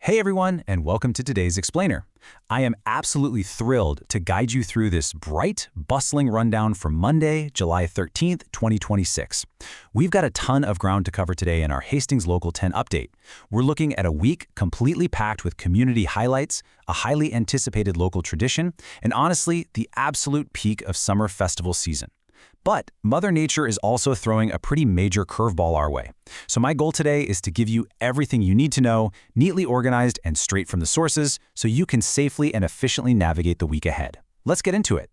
Hey everyone, and welcome to today's Explainer. I am absolutely thrilled to guide you through this bright, bustling rundown for Monday, July 13th, 2026. We've got a ton of ground to cover today in our Hastings Local 10 update. We're looking at a week completely packed with community highlights, a highly anticipated local tradition, and honestly, the absolute peak of summer festival season. But Mother Nature is also throwing a pretty major curveball our way. So my goal today is to give you everything you need to know, neatly organized and straight from the sources, so you can safely and efficiently navigate the week ahead. Let's get into it.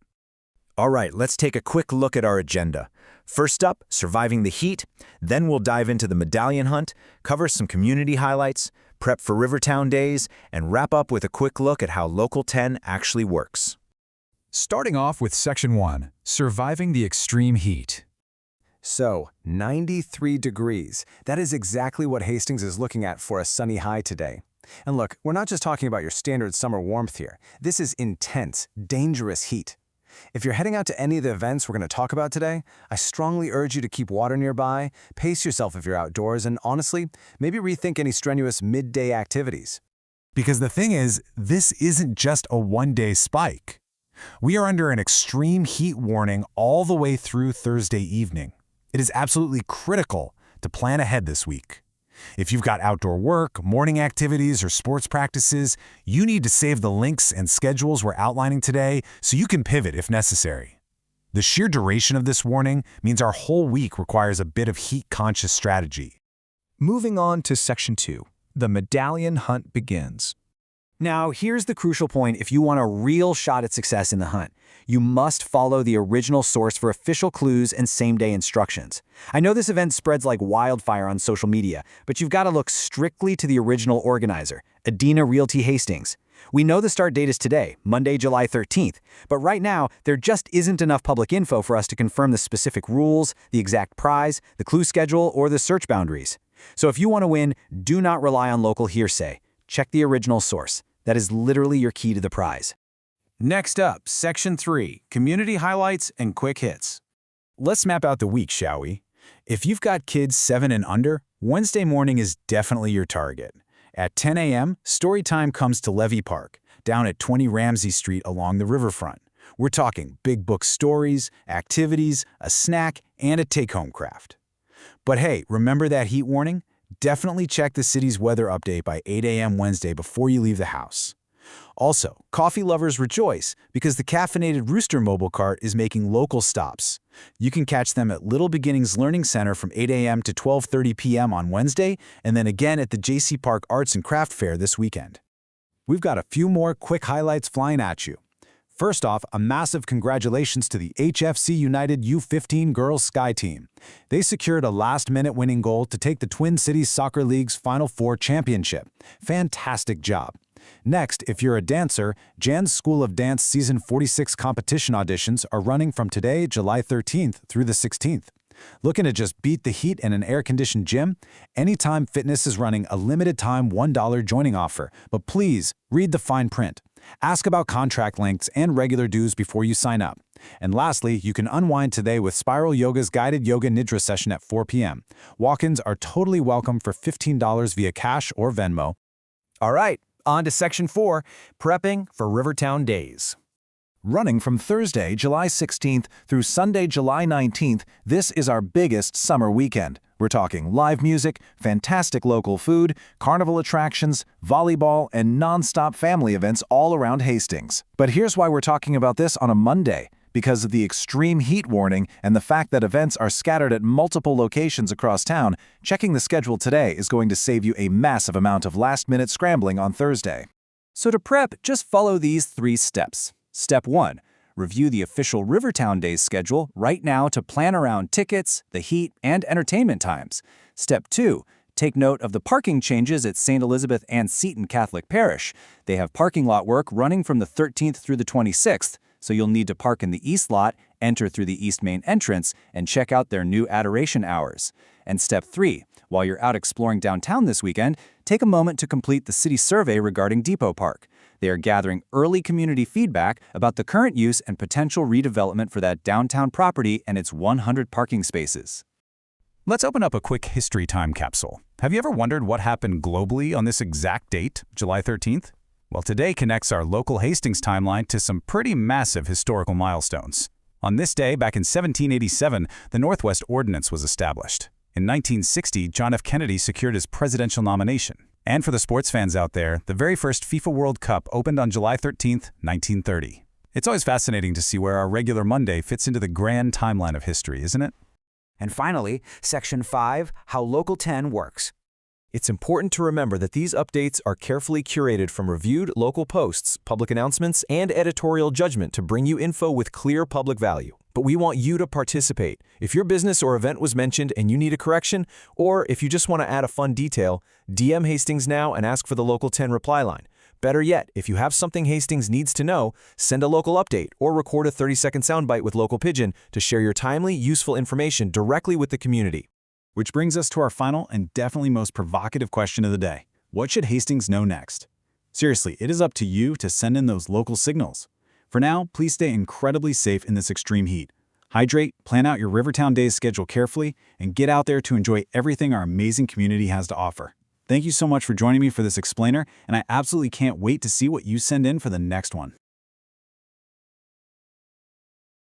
All right, let's take a quick look at our agenda. First up, surviving the heat. Then we'll dive into the Medallion Hunt, cover some community highlights, prep for Rivertown Days, and wrap up with a quick look at how Local 10 actually works. Starting off with Section 1, Surviving the Extreme Heat. So, 93 degrees. That is exactly what Hastings is looking at for a sunny high today. And look, we're not just talking about your standard summer warmth here. This is intense, dangerous heat. If you're heading out to any of the events we're going to talk about today, I strongly urge you to keep water nearby, pace yourself if you're outdoors, and honestly, maybe rethink any strenuous midday activities. Because the thing is, this isn't just a one-day spike. We are under an extreme heat warning all the way through Thursday evening. It is absolutely critical to plan ahead this week. If you've got outdoor work, morning activities, or sports practices, you need to save the links and schedules we're outlining today so you can pivot if necessary. The sheer duration of this warning means our whole week requires a bit of heat-conscious strategy. Moving on to Section 2, the Medallion Hunt begins. Now, here's the crucial point if you want a real shot at success in the hunt. You must follow the original source for official clues and same-day instructions. I know this event spreads like wildfire on social media, but you've got to look strictly to the original organizer, Adina Realty Hastings. We know the start date is today, Monday, July 13th, but right now, there just isn't enough public info for us to confirm the specific rules, the exact prize, the clue schedule, or the search boundaries. So if you want to win, do not rely on local hearsay. Check the original source. That is literally your key to the prize. Next up, Section 3, Community Highlights and Quick Hits. Let's map out the week, shall we? If you've got kids 7 and under, Wednesday morning is definitely your target. At 10 a.m., story time comes to Levee Park, down at 20 Ramsey Street along the riverfront. We're talking big book stories, activities, a snack, and a take-home craft. But hey, remember that heat warning? Definitely check the city's weather update by 8 a.m. Wednesday before you leave the house. Also, coffee lovers rejoice because the caffeinated Rooster mobile cart is making local stops. You can catch them at Little Beginnings Learning Center from 8 a.m. to 12:30 p.m. on Wednesday, and then again at the J.C. Park Arts and Craft Fair this weekend. We've got a few more quick highlights flying at you. First off, a massive congratulations to the HFC United U15 Girls Sky Team. They secured a last-minute winning goal to take the Twin Cities Soccer League's Final Four championship. Fantastic job. Next, if you're a dancer, Jan's School of Dance Season 46 competition auditions are running from today, July 13th through the 16th. Looking to just beat the heat in an air-conditioned gym? Anytime Fitness is running a limited-time $1 joining offer, but please read the fine print. Ask about contract lengths and regular dues before you sign up. And lastly, you can unwind today with Spiral Yoga's guided yoga nidra session at 4 p.m. Walk-ins are totally welcome for $15 via cash or Venmo. All right, on to Section 4, Prepping for Rivertown Days. Running from Thursday, July 16th through Sunday, July 19th, this is our biggest summer weekend. We're talking live music, fantastic local food, carnival attractions, volleyball, and non-stop family events all around Hastings. But here's why we're talking about this on a Monday. Because of the extreme heat warning and the fact that events are scattered at multiple locations across town, checking the schedule today is going to save you a massive amount of last-minute scrambling on Thursday. So to prep, just follow these 3 steps. Step 1. Review the official Rivertown Days schedule right now to plan around tickets, the heat, and entertainment times. Step 2. Take note of the parking changes at St. Elizabeth and Seton Catholic Parish. They have parking lot work running from the 13th through the 26th, so you'll need to park in the east lot, enter through the east main entrance, and check out their new adoration hours. And Step 3. While you're out exploring downtown this weekend, take a moment to complete the city survey regarding Depot Park. They are gathering early community feedback about the current use and potential redevelopment for that downtown property and its 100 parking spaces. Let's open up a quick history time capsule. Have you ever wondered what happened globally on this exact date, July 13th? Well, today connects our local Hastings timeline to some pretty massive historical milestones. On this day, back in 1787, the Northwest Ordinance was established. In 1960, John F. Kennedy secured his presidential nomination. And for the sports fans out there, the very first FIFA World Cup opened on July 13th, 1930. It's always fascinating to see where our regular Monday fits into the grand timeline of history, isn't it? And finally, Section 5, How Local 10 Works. It's important to remember that these updates are carefully curated from reviewed local posts, public announcements, and editorial judgment to bring you info with clear public value. But we want you to participate. If your business or event was mentioned and you need a correction, or if you just want to add a fun detail, DM Hastings now and ask for the Local 10 reply line. Better yet, if you have something Hastings needs to know, send a local update or record a 30-second soundbite with Local Pigeon to share your timely, useful information directly with the community. Which brings us to our final and definitely most provocative question of the day. What should Hastings know next? Seriously, it is up to you to send in those local signals. For now, please stay incredibly safe in this extreme heat. Hydrate, plan out your Rivertown Days schedule carefully, and get out there to enjoy everything our amazing community has to offer. Thank you so much for joining me for this explainer, and I absolutely can't wait to see what you send in for the next one.